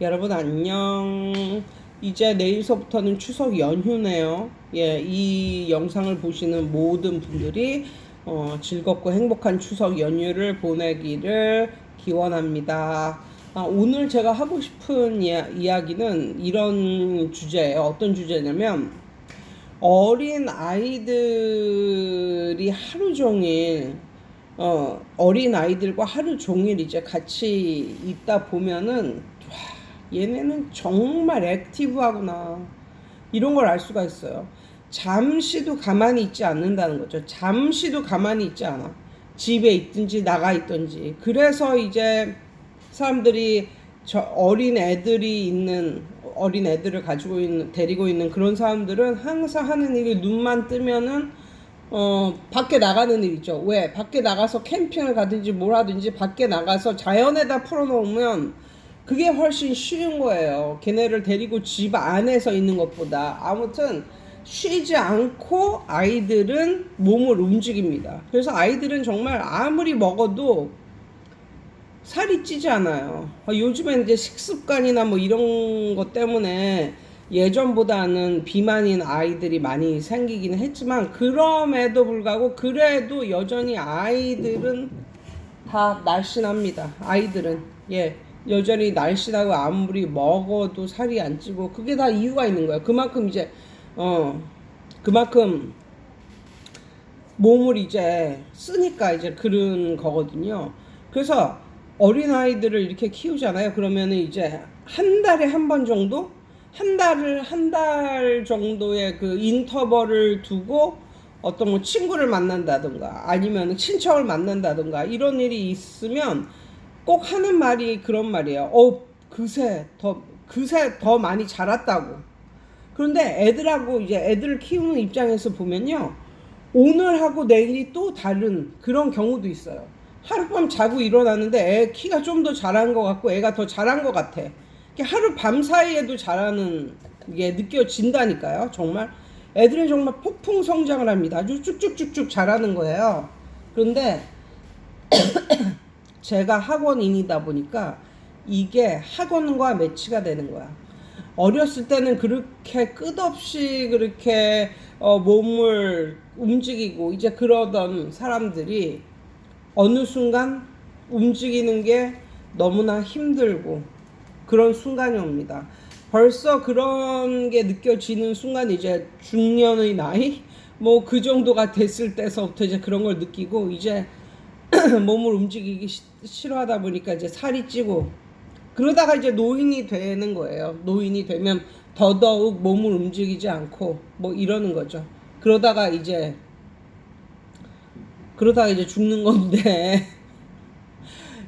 여러분 안녕. 이제 내일서부터는 추석 연휴네요. 예, 이 영상을 보시는 모든 분들이 즐겁고 행복한 추석 연휴를 보내기를 기원합니다. 오늘 제가 하고 싶은 이야기는 이런 주제예요. 어떤 주제냐면 어린 아이들이 하루 종일 어린 아이들과 하루 종일 이제 같이 있다 보면은 와, 얘네는 정말 액티브하구나 이런 걸 알 수가 있어요. 잠시도 가만히 있지 않는다는 거죠. 잠시도 가만히 있지 않아. 집에 있든지 나가 있든지. 그래서 이제 사람들이 저 어린 애들을 가지고 있는 데리고 있는 그런 사람들은 항상 하는 일이 눈만 뜨면은 밖에 나가는 일 있죠. 왜? 밖에 나가서 캠핑을 가든지 뭘 하든지 밖에 나가서 자연에다 풀어놓으면 그게 훨씬 쉬운 거예요. 걔네를 데리고 집 안에서 있는 것보다. 아무튼 쉬지 않고 아이들은 몸을 움직입니다. 그래서 아이들은 정말 아무리 먹어도 살이 찌지 않아요. 요즘엔 이제 식습관이나 뭐 이런 것 때문에 예전보다는 비만인 아이들이 많이 생기긴 했지만 그럼에도 불구하고 그래도 여전히 아이들은 다 날씬합니다. 아이들은 여전히 날씬하고 아무리 먹어도 살이 안 찌고 그게 다 이유가 있는 거예요. 그만큼 이제 그만큼 몸을 이제 쓰니까 이제 그런 거거든요. 그래서 어린아이들을 이렇게 키우잖아요. 그러면은 이제 한 달에 한 번 정도? 한 달 정도의 그 인터벌을 두고 어떤 뭐 친구를 만난다든가 아니면 친척을 만난다든가 이런 일이 있으면 꼭 하는 말이 그런 말이에요. 그새 더 많이 자랐다고. 그런데 애들을 키우는 입장에서 보면요. 오늘하고 내일이 또 다른 그런 경우도 있어요. 하룻밤 자고 일어났는데 애 키가 좀 더 자란 것 같고 애가 더 자란 것 같아. 하룻밤 사이에도 자라는 게 느껴진다니까요. 정말 애들은 정말 폭풍 성장을 합니다. 아주 쭉쭉쭉쭉 자라는 거예요. 그런데 제가 학원인이다 보니까 이게 학원과 매치가 되는 거야. 어렸을 때는 그렇게 끝없이 그렇게 몸을 움직이고 이제 그러던 사람들이 어느 순간 움직이는 게 너무나 힘들고 그런 순간이 옵니다. 벌써 그런 게 느껴지는 순간 이제 중년의 나이 뭐 그 정도가 됐을 때서부터 이제 그런 걸 느끼고 이제 몸을 움직이기 싫어하다 보니까 이제 살이 찌고 그러다가 이제 노인이 되는 거예요. 노인이 되면 더더욱 몸을 움직이지 않고 뭐 이러는 거죠. 그러다가 이제 죽는 건데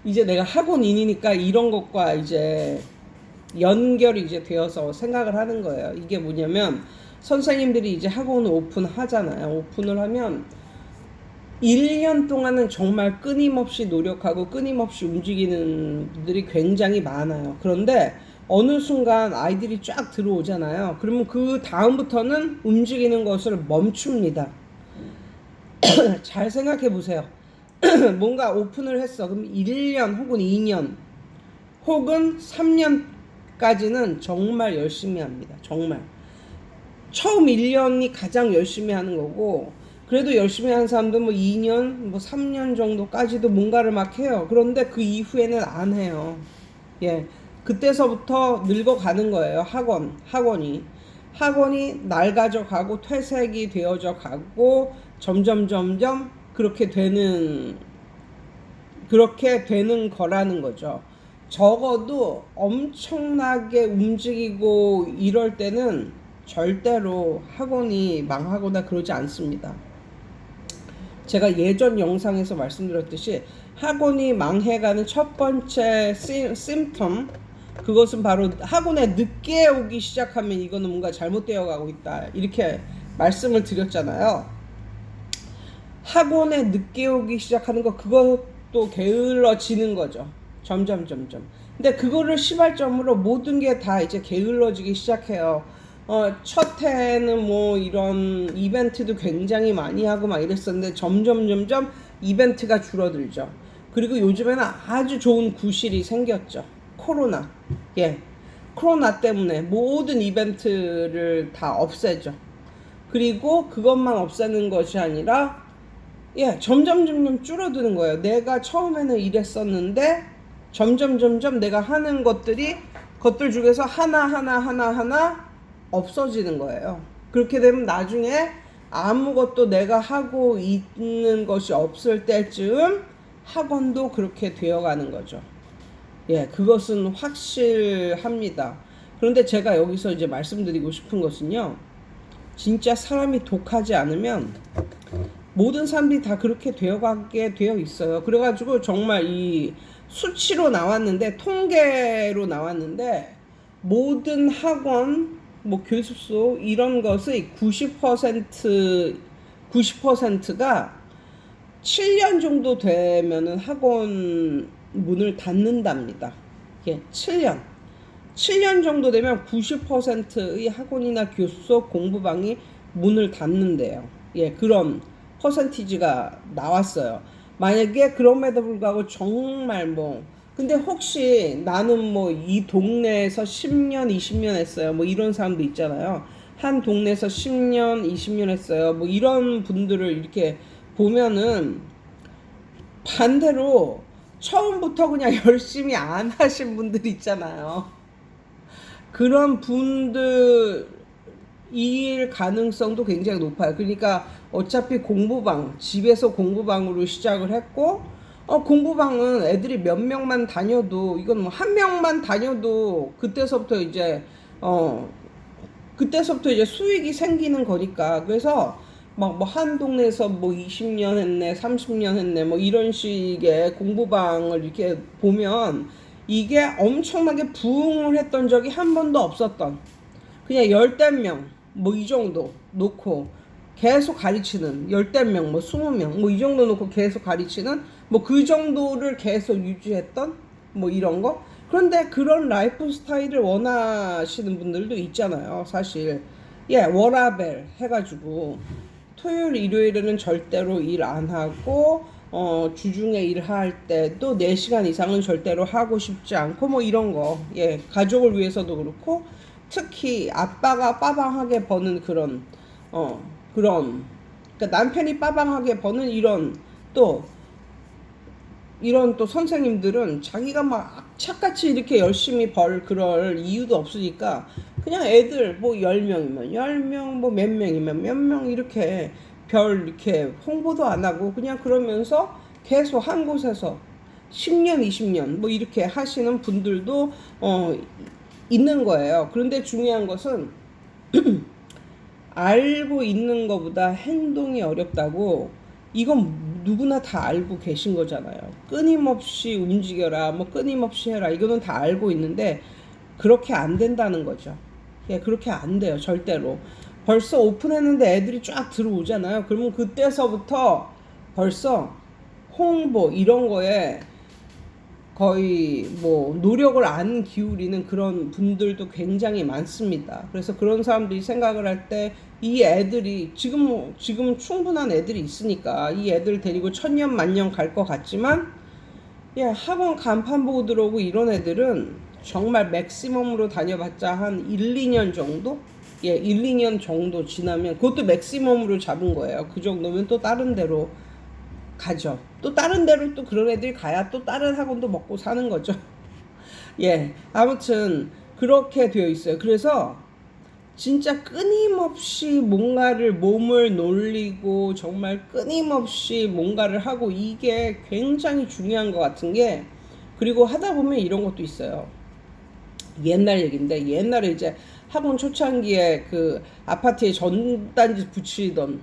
이제 내가 학원인이니까 이런 것과 이제 연결이 이제 되어서 생각을 하는 거예요. 이게 뭐냐면 선생님들이 이제 학원을 오픈하잖아요. 오픈을 하면 1년 동안은 정말 끊임없이 노력하고 끊임없이 움직이는 분들이 굉장히 많아요. 그런데 어느 순간 아이들이 쫙 들어오잖아요. 그러면 그 다음부터는 움직이는 것을 멈춥니다. 잘 생각해 보세요. 뭔가 오픈을 했어. 그럼 1년 혹은 2년 혹은 3년까지는 정말 열심히 합니다. 정말. 처음 1년이 가장 열심히 하는 거고 그래도 열심히 하는 사람도 뭐 2년, 뭐 3년 정도까지도 뭔가를 막 해요. 그런데 그 이후에는 안 해요. 그때서부터 늙어가는 거예요. 학원이 낡아져 가고 퇴색이 되어져 가고 점점 그렇게 되는 거라는 거죠. 적어도 엄청나게 움직이고 이럴 때는 절대로 학원이 망하거나 그러지 않습니다. 제가 예전 영상에서 말씀드렸듯이 학원이 망해가는 첫 번째 심텀 그것은 바로 학원에 늦게 오기 시작하면 이거는 뭔가 잘못되어 가고 있다 이렇게 말씀을 드렸잖아요. 학원에 늦게 오기 시작하는 거 그것도 게을러지는 거죠. 점점 근데 그거를 시발점으로 모든 게 다 이제 게을러지기 시작해요. 첫 해에는 뭐 이런 이벤트도 굉장히 많이 하고 막 이랬었는데 점점 이벤트가 줄어들죠. 그리고 요즘에는 아주 좋은 구실이 생겼죠. 코로나. 예. 코로나 때문에 모든 이벤트를 다 없애죠. 그리고 그것만 없애는 것이 아니라 예, 점점 줄어드는 거예요. 내가 처음에는 이랬었는데 점점 내가 하는 것들 중에서 하나 없어지는 거예요. 그렇게 되면 나중에 아무것도 내가 하고 있는 것이 없을 때쯤 학원도 그렇게 되어가는 거죠. 예, 그것은 확실합니다. 그런데 제가 여기서 이제 말씀드리고 싶은 것은요, 진짜 사람이 독하지 않으면 모든 사람들이 다 그렇게 되어가게 되어 있어요. 그래가지고 정말 이 수치로 나왔는데, 통계로 나왔는데, 모든 학원, 뭐 교습소 이런 것의 90%가 7년 정도 되면은 학원 문을 닫는답니다. 예, 7년 정도 되면 90%의 학원이나 교습소 공부방이 문을 닫는데요. 예, 그런 퍼센티지가 나왔어요. 만약에 그럼에도 불구하고 정말 근데 혹시 나는 이 동네에서 10년, 20년 했어요. 이런 사람도 있잖아요. 한 동네에서 10년, 20년 했어요. 이런 분들을 이렇게 보면은 반대로 처음부터 그냥 열심히 안 하신 분들 있잖아요. 그런 분들 일 가능성도 굉장히 높아요. 그러니까 어차피 집에서 공부방으로 시작을 했고, 공부방은 애들이 몇 명만 다녀도, 이건 한 명만 다녀도 그때서부터 이제 수익이 생기는 거니까. 그래서 한 동네에서 20년 했네, 30년 했네, 이런 식의 공부방을 이렇게 보면 이게 엄청나게 부흥을 했던 적이 한 번도 없었던, 그냥 열댓 명, 이 정도 놓고 계속 가르치는, 열댓 명, 20명, 이 정도 놓고 계속 가르치는, 그 정도를 계속 유지했던, 이런 거. 그런데 그런 라이프 스타일을 원하시는 분들도 있잖아요, 사실. 예, 워라벨 해가지고, 토요일, 일요일에는 절대로 일 안 하고, 주중에 일할 때도 4시간 이상은 절대로 하고 싶지 않고, 이런 거. 예, 가족을 위해서도 그렇고, 특히 아빠가 빠방하게 버는 그러니까 남편이 빠방하게 버는 이런 또 선생님들은 자기가 악착같이 이렇게 열심히 그럴 이유도 없으니까 그냥 애들 10명이면 10명, 몇 명이면 몇 명 이렇게 이렇게 홍보도 안 하고 그냥 그러면서 계속 한 곳에서 10년, 20년 이렇게 하시는 분들도 있는 거예요. 그런데 중요한 것은 알고 있는 것보다 행동이 어렵다고, 이건 누구나 다 알고 계신 거잖아요. 끊임없이 움직여라, 끊임없이 해라, 이거는 다 알고 있는데 그렇게 안 된다는 거죠. 예, 그렇게 안 돼요, 절대로. 벌써 오픈했는데 애들이 쫙 들어오잖아요. 그러면 그때서부터 벌써 홍보 이런 거에 거의 노력을 안 기울이는 그런 분들도 굉장히 많습니다. 그래서 그런 사람들이 생각을 할 때 이 애들이 지금 충분한 애들이 있으니까 이 애들 데리고 천년 만년 갈 것 같지만, 예, 학원 간판 보고 들어오고 이런 애들은 정말 맥시멈으로 다녀봤자 한 1, 2년 정도? 예, 1, 2년 정도 지나면 그것도 맥시멈으로 잡은 거예요. 그 정도면 또 다른 데로 가죠. 또 다른 데로 또 그런 애들이 가야 또 다른 학원도 먹고 사는 거죠. 예, 아무튼 그렇게 되어 있어요. 그래서 진짜 끊임없이 몸을 놀리고 정말 끊임없이 뭔가를 하고, 이게 굉장히 중요한 것 같은 게, 그리고 하다 보면 이런 것도 있어요. 옛날 얘기인데, 옛날에 이제 학원 초창기에 그 아파트에 전단지 붙이던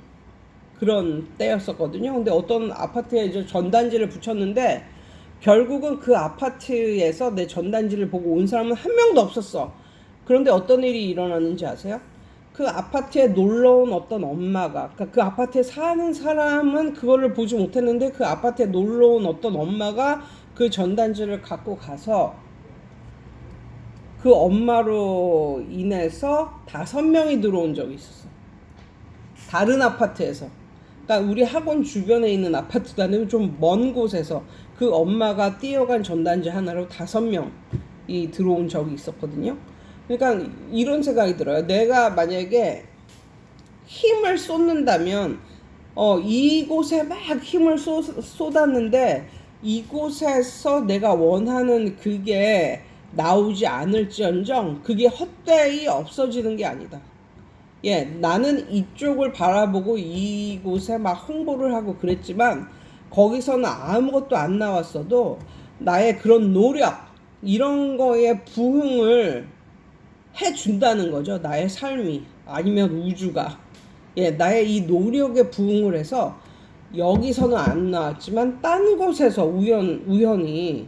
그런 때였었거든요. 근데 어떤 아파트에 이제 전단지를 붙였는데 결국은 그 아파트에서 내 전단지를 보고 온 사람은 한 명도 없었어. 그런데 어떤 일이 일어났는지 아세요? 그 아파트에 놀러 온 어떤 엄마가, 그러니까 그 아파트에 사는 사람은 그거를 보지 못했는데 그 아파트에 놀러 온 어떤 엄마가 그 전단지를 갖고 가서 그 엄마로 인해서 5명이 들어온 적이 있었어. 다른 아파트에서. 그러니까 우리 학원 주변에 있는 아파트도 아니고 좀 먼 곳에서 그 엄마가 뛰어간 전단지 하나로 5명 들어온 적이 있었거든요. 그러니까 이런 생각이 들어요. 내가 만약에 힘을 쏟는다면 이곳에 막 힘을 쏟았는데 이곳에서 내가 원하는 그게 나오지 않을지언정 그게 헛되이 없어지는 게 아니다. 예, 나는 이쪽을 바라보고 이곳에 막 홍보를 하고 그랬지만 거기서는 아무것도 안 나왔어도 나의 그런 노력 이런 거에 부응을 해준다는 거죠. 나의 삶이 아니면 우주가. 예, 나의 이 노력에 부응을 해서 여기서는 안 나왔지만 딴 곳에서 우연히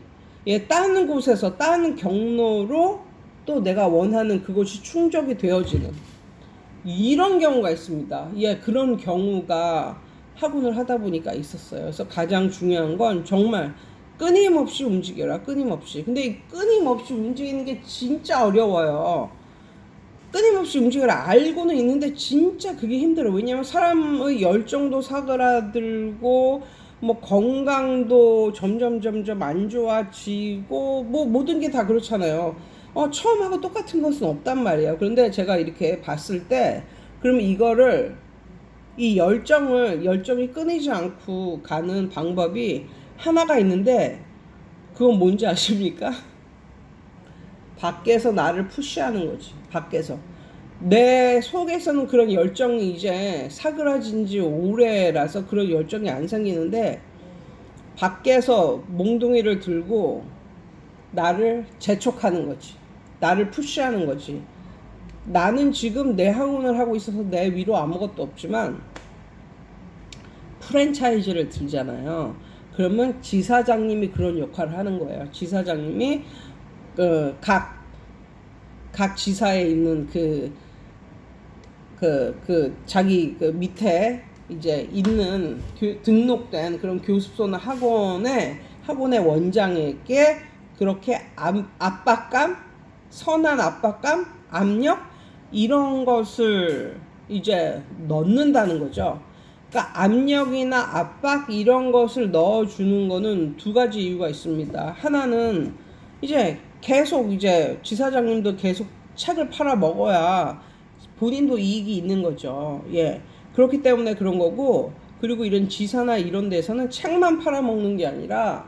딴 곳에서 딴 경로로 또 내가 원하는 그것이 충족이 되어지는 이런 경우가 있습니다. 예, 그런 경우가 학원을 하다 보니까 있었어요. 그래서 가장 중요한 건 정말 끊임없이 움직여라. 끊임없이. 근데 이 끊임없이 움직이는 게 진짜 어려워요. 끊임없이 움직여라. 알고는 있는데 진짜 그게 힘들어. 왜냐면 사람의 열정도 사그라들고 뭐 건강도 점점 안 좋아지고 뭐 모든 게 다 그렇잖아요. 처음하고 똑같은 것은 없단 말이에요. 그런데 제가 이렇게 봤을 때 그럼 이거를 이 열정이 끊이지 않고 가는 방법이 하나가 있는데 그건 뭔지 아십니까? 밖에서 나를 푸시하는 거지. 밖에서. 내 속에서는 그런 열정이 이제 사그라진 지 오래라서 그런 열정이 안 생기는데 밖에서 몽둥이를 들고 나를 재촉하는 거지. 나를 푸시하는 거지. 나는 지금 내 학원을 하고 있어서 내 위로 아무것도 없지만 프랜차이즈를 들잖아요. 그러면 지사장님이 그런 역할을 하는 거예요. 지사장님이 각 지사에 있는 자기 밑에 이제 있는 등록된 그런 교습소나 학원의 원장에게 그렇게 압박감, 선한 압박감, 압력 이런 것을 이제 넣는다는 거죠. 그러니까 압력이나 압박 이런 것을 넣어주는 거는 두 가지 이유가 있습니다. 하나는 이제 계속 이제 지사장님도 계속 책을 팔아 먹어야 본인도 이익이 있는 거죠. 예. 그렇기 때문에 그런 거고, 그리고 이런 지사나 이런 데서는 책만 팔아 먹는 게 아니라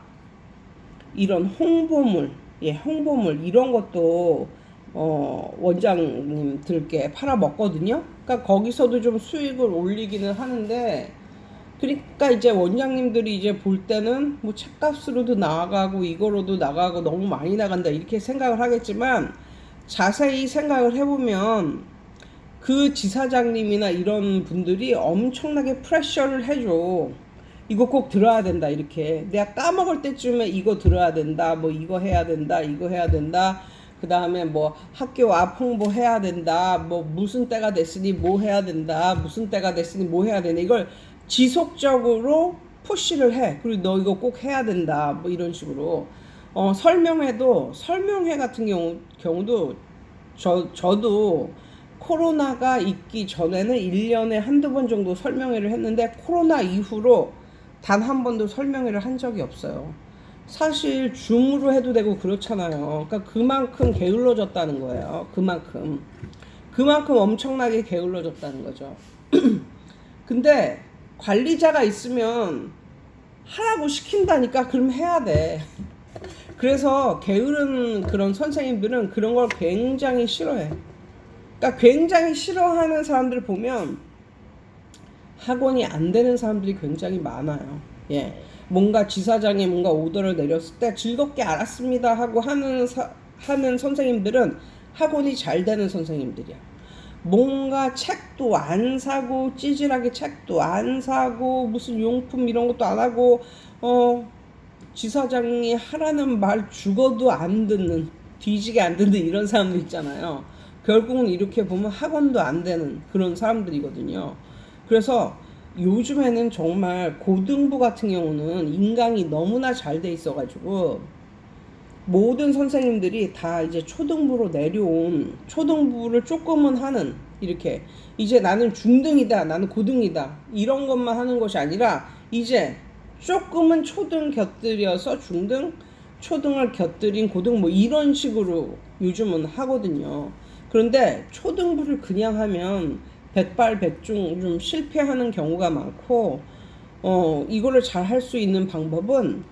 이런 홍보물 이런 것도 원장님들께 팔아 먹거든요. 그러니까 거기서도 좀 수익을 올리기는 하는데, 그러니까 이제 원장님들이 이제 볼 때는 뭐 책값으로도 나가고 이거로도 나가고 너무 많이 나간다 이렇게 생각을 하겠지만 자세히 생각을 해보면 그 지사장님이나 이런 분들이 엄청나게 프레셔를 해줘. 이거 꼭 들어야 된다 이렇게. 내가 까먹을 때쯤에 이거 들어야 된다. 뭐 이거 해야 된다. 이거 해야 된다. 그 다음에 뭐 학교 앞 홍보 해야 된다. 뭐 무슨 때가 됐으니 뭐 해야 된다. 무슨 때가 됐으니 뭐 해야 된다. 이걸 지속적으로 푸시를 해. 그리고 너 이거 꼭 해야 된다. 뭐 이런 식으로. 설명회 같은 경우도 저도 코로나가 있기 전에는 1년에 한두 번 정도 설명회를 했는데 코로나 이후로 단 한 번도 설명회를 한 적이 없어요. 사실 줌으로 해도 되고 그렇잖아요. 그러니까 그만큼 게을러졌다는 거예요. 그만큼 엄청나게 게을러졌다는 거죠. 근데 관리자가 있으면 하라고 시킨다니까 그럼 해야 돼. 그래서 게으른 그런 선생님들은 그런 걸 굉장히 싫어해. 그러니까 굉장히 싫어하는 사람들 보면 학원이 안 되는 사람들이 굉장히 많아요. 예. 뭔가 지사장이 뭔가 오더를 내렸을 때 즐겁게 알았습니다 하고 하는 선생님들은 학원이 잘 되는 선생님들이야. 뭔가 책도 안 사고 찌질하게 책도 안 사고 무슨 용품 이런 것도 안 하고 지사장이 하라는 말 죽어도 안 듣는 뒤지게 안 듣는 이런 사람들 있잖아요. 결국은 이렇게 보면 학원도 안 되는 그런 사람들이거든요. 그래서 요즘에는 정말 고등부 같은 경우는 인강이 너무나 잘 돼 있어가지고 모든 선생님들이 다 이제 초등부로 내려온 초등부를 조금은 하는 이렇게 이제 나는 중등이다 나는 고등이다 이런 것만 하는 것이 아니라 이제 조금은 초등 곁들여서 중등 초등을 곁들인 고등 뭐 이런 식으로 요즘은 하거든요. 그런데 초등부를 그냥 하면 백발백중 좀 실패하는 경우가 많고, 이거를 잘 할 수 있는 방법은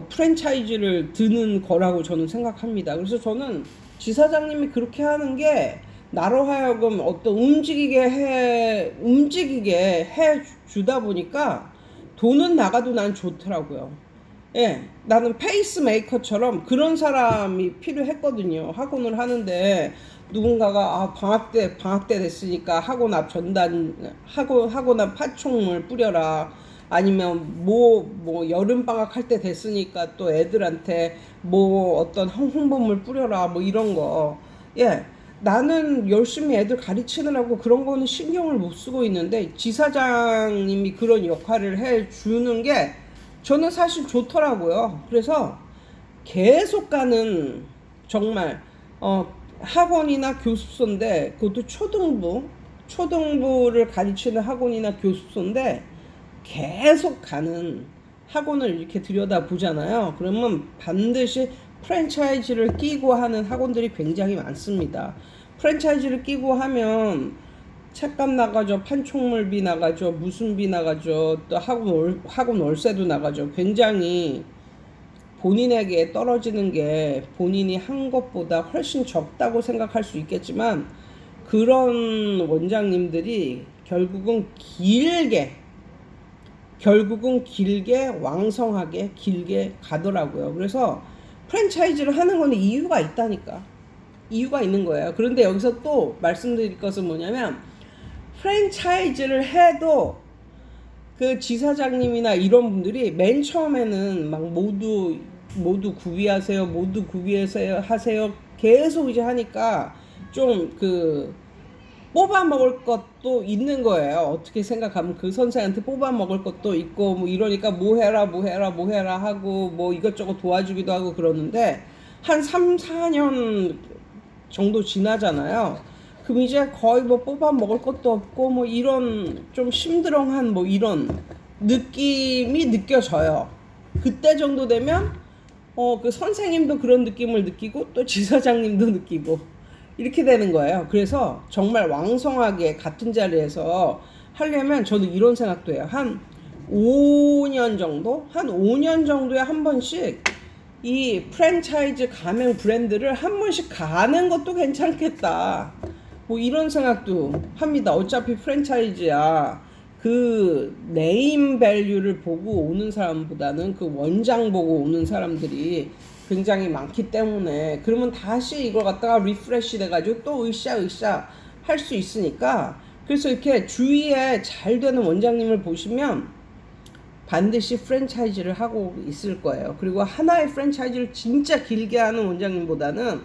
프랜차이즈를 드는 거라고 저는 생각합니다. 그래서 저는 지사장님이 그렇게 하는 게 나로 하여금 어떤 움직이게 해 주다 보니까 돈은 나가도 난 좋더라고요. 예, 나는 페이스메이커처럼 그런 사람이 필요했거든요. 학원을 하는데 누군가가 방학 때 됐으니까 학원 앞 파충물 뿌려라. 아니면 뭐 여름 방학 할 때 됐으니까 또 애들한테 뭐 어떤 홍보물 뿌려라. 뭐 이런 거. 예. 나는 열심히 애들 가르치느라고 그런 거는 신경을 못 쓰고 있는데 지사장님이 그런 역할을 해 주는 게 저는 사실 좋더라고요. 그래서 계속 가는 정말 학원이나 교습소인데 그것도 초등부를 가르치는 학원이나 교습소인데 계속 가는 학원을 이렇게 들여다 보잖아요. 그러면 반드시 프랜차이즈를 끼고 하는 학원들이 굉장히 많습니다. 프랜차이즈를 끼고 하면 책값 나가죠, 판촉물비 나가죠, 무슨 비 나가죠, 또 학원 월세도 나가죠. 굉장히 본인에게 떨어지는 게 본인이 한 것보다 훨씬 적다고 생각할 수 있겠지만 그런 원장님들이 결국은 길게 왕성하게 길게 가더라고요. 그래서 프랜차이즈를 하는 거는 이유가 있다니까. 이유가 있는 거예요. 그런데 여기서 또 말씀드릴 것은 뭐냐면 프랜차이즈를 해도 그 지사장님이나 이런 분들이 맨 처음에는 막 모두 구비하세요 계속 이제 하니까 좀 뽑아 먹을 것도 있는 거예요. 어떻게 생각하면 그 선생한테 뽑아 먹을 것도 있고 뭐 이러니까 뭐 해라 하고 뭐 이것저것 도와주기도 하고 그러는데 한 3, 4년 정도 지나잖아요. 그럼 이제 거의 뭐 뽑아 먹을 것도 없고 뭐 이런 좀 심드렁한 뭐 이런 느낌이 느껴져요. 그때 정도 되면 그 선생님도 그런 느낌을 느끼고 또 지사장님도 느끼고 이렇게 되는 거예요. 그래서 정말 왕성하게 같은 자리에서 하려면 저도 이런 생각도 해요. 한 5년 정도에 한 번씩 이 프랜차이즈 가맹 브랜드를 한 번씩 가는 것도 괜찮겠다. 뭐 이런 생각도 합니다. 어차피 프랜차이즈야. 그 네임 밸류를 보고 오는 사람보다는 그 원장 보고 오는 사람들이 굉장히 많기 때문에 그러면 다시 이걸 갖다가 리프레시 돼가지고 또 으쌰 할 수 있으니까 그래서 이렇게 주위에 잘 되는 원장님을 보시면 반드시 프랜차이즈를 하고 있을 거예요. 그리고 하나의 프랜차이즈를 진짜 길게 하는 원장님보다는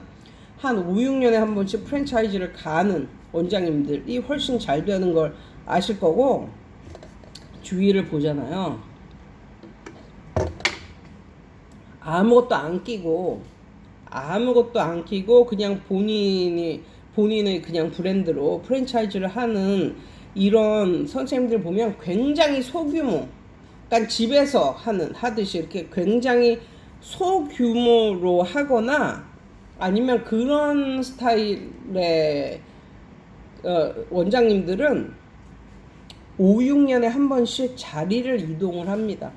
한 5, 6년에 한 번씩 프랜차이즈를 가는 원장님들이 훨씬 잘 되는 걸 아실 거고 주위를 보잖아요. 아무것도 안 끼고 그냥 본인의 그냥 브랜드로 프랜차이즈를 하는 이런 선생님들 보면 굉장히 소규모, 그러니까 집에서 하듯이 이렇게 굉장히 소규모로 하거나 아니면 그런 스타일의 원장님들은 5, 6년에 한 번씩 자리를 이동을 합니다.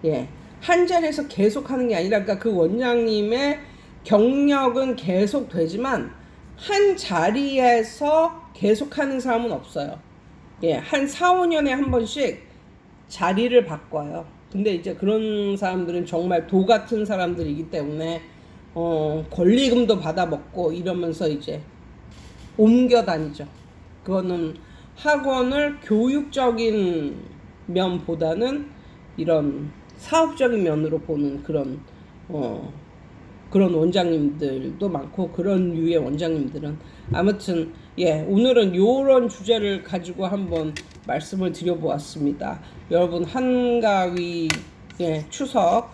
예. 한 자리에서 계속 하는 게 아니라, 그러니까 그 원장님의 경력은 계속 되지만, 한 자리에서 계속 하는 사람은 없어요. 예. 한 4, 5년에 한 번씩 자리를 바꿔요. 근데 이제 그런 사람들은 정말 도 같은 사람들이기 때문에, 권리금도 받아먹고 이러면서 이제 옮겨 다니죠. 그거는 학원을 교육적인 면보다는 이런 사업적인 면으로 보는 그런 원장님들도 많고 그런 유의 원장님들은 아무튼 오늘은 요런 주제를 가지고 한번 말씀을 드려보았습니다. 여러분 한가위 추석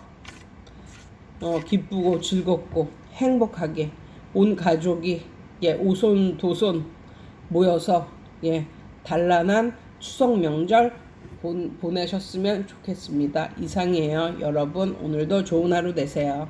기쁘고 즐겁고 행복하게 온 가족이 오손도손 모여서 단란한 추석 명절 보내셨으면 좋겠습니다. 이상이에요. 여러분 오늘도 좋은 하루 되세요.